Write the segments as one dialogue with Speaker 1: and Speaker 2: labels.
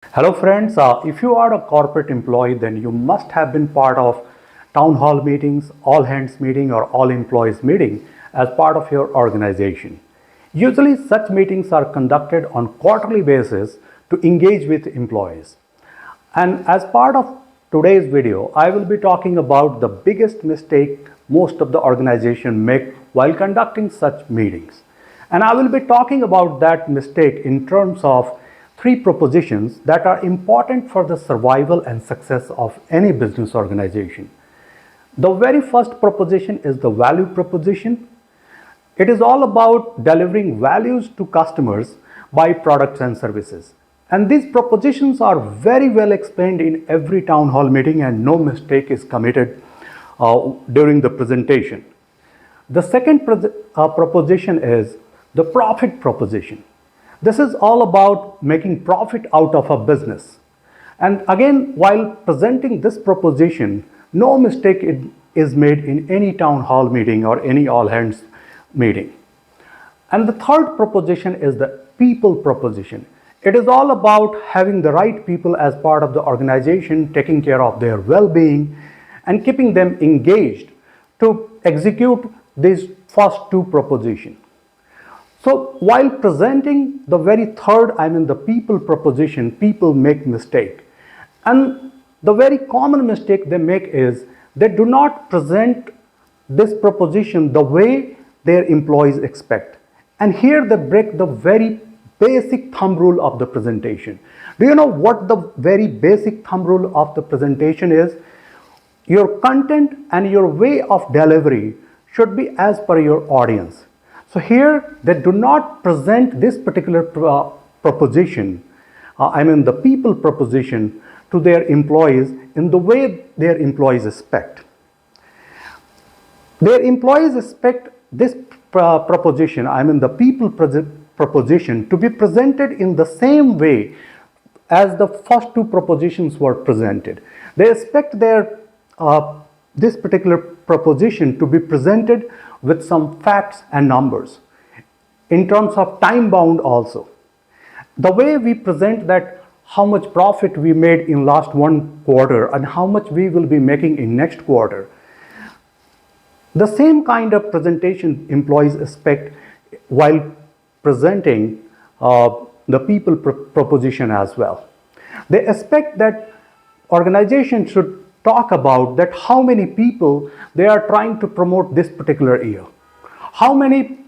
Speaker 1: Hello friends, if you are a corporate employee, then you must have been part of town hall meetings, all hands meeting or all employees meeting as part of your organization. Usually such meetings are conducted on quarterly basis to engage with employees. And as part of today's video, I will be talking about the biggest mistake most of the organization make while conducting such meetings. And I will be talking about that mistake in terms of three propositions that are important for the survival and success of any business organization. The very first proposition is the value proposition. It is all about delivering values to customers by products and services. And these propositions are very well explained in every town hall meeting and no mistake is committed during the presentation. The second proposition is the profit proposition. This is all about making profit out of a business. And again, while presenting this proposition, no mistake is made in any town hall meeting or any all hands meeting. And the third proposition is the people proposition. It is all about having the right people as part of the organization, taking care of their well-being and keeping them engaged to execute these first two propositions. So while presenting the very third, the people proposition, people make mistake. And the very common mistake they make is they do not present this proposition the way their employees expect. And here they break the very basic thumb rule of the presentation. Do you know what the very basic thumb rule of the presentation is? Your content and your way of delivery should be as per your audience. So here they do not present this particular proposition, the people proposition to their employees in the way their employees expect. Their employees expect this proposition, the people proposition to be presented in the same way as the first two propositions were presented. They expect their this particular proposition to be presented with some facts and numbers in terms of time bound also. The way we present that how much profit we made in last one quarter and how much we will be making in next quarter, the same kind of presentation employees expect while presenting the people proposition as well. They expect that organization should talk about that how many people they are trying to promote this particular year, how many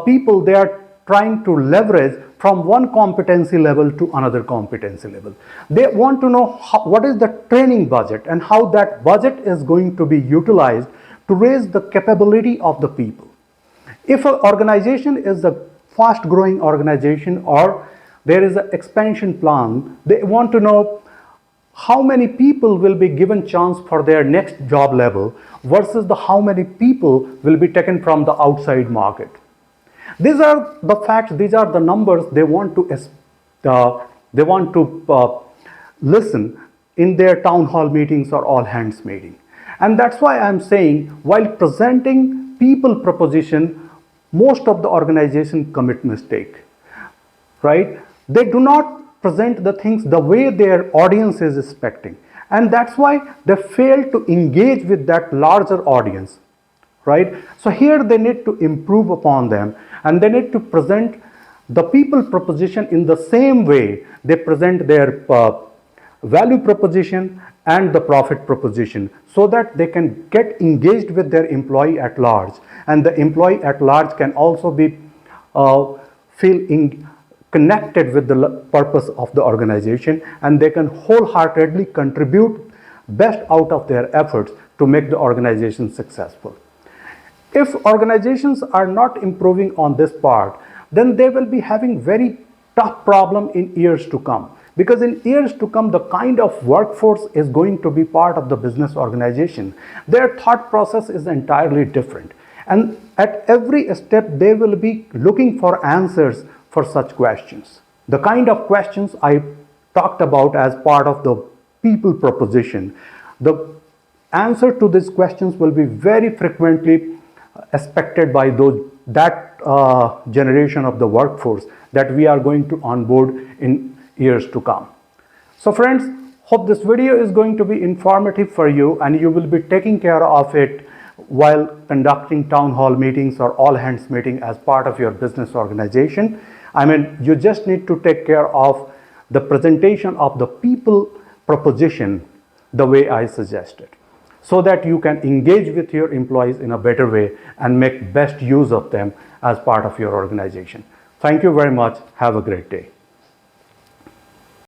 Speaker 1: people they are trying to leverage from one competency level to another competency level. They want to know what is the training budget and how that budget is going to be utilized to raise the capability of the people. If an organization is a fast growing organization or there is an expansion plan, they want to know how many people will be given chance for their next job level versus the how many people will be taken from the outside market. These are the facts, these are the numbers they want to listen in their town hall meetings or all hands meeting. And that's why I'm saying while presenting people proposition, most of the organization commit mistake, right? They do not present the things the way their audience is expecting, and that's why they fail to engage with that larger audience, right? So here they need to improve upon them and they need to present the people proposition in the same way they present their value proposition and the profit proposition, so that they can get engaged with their employee at large, and the employee at large can also be connected with the purpose of the organization, and they can wholeheartedly contribute best out of their efforts to make the organization successful. If organizations are not improving on this part, then they will be having very tough problem in years to come, because in years to come the kind of workforce is going to be part of the business organization. Their thought process is entirely different, and at every step they will be looking for answers for such questions. The kind of questions I talked about as part of the people proposition, the answer to these questions will be very frequently expected by that generation of the workforce that we are going to onboard in years to come. So friends, hope this video is going to be informative for you and you will be taking care of it while conducting town hall meetings or all hands meeting as part of your business organization. I mean, you just need to take care of the presentation of the people proposition the way I suggested, so that you can engage with your employees in a better way and make best use of them as part of your organization. Thank you very much. Have a great day.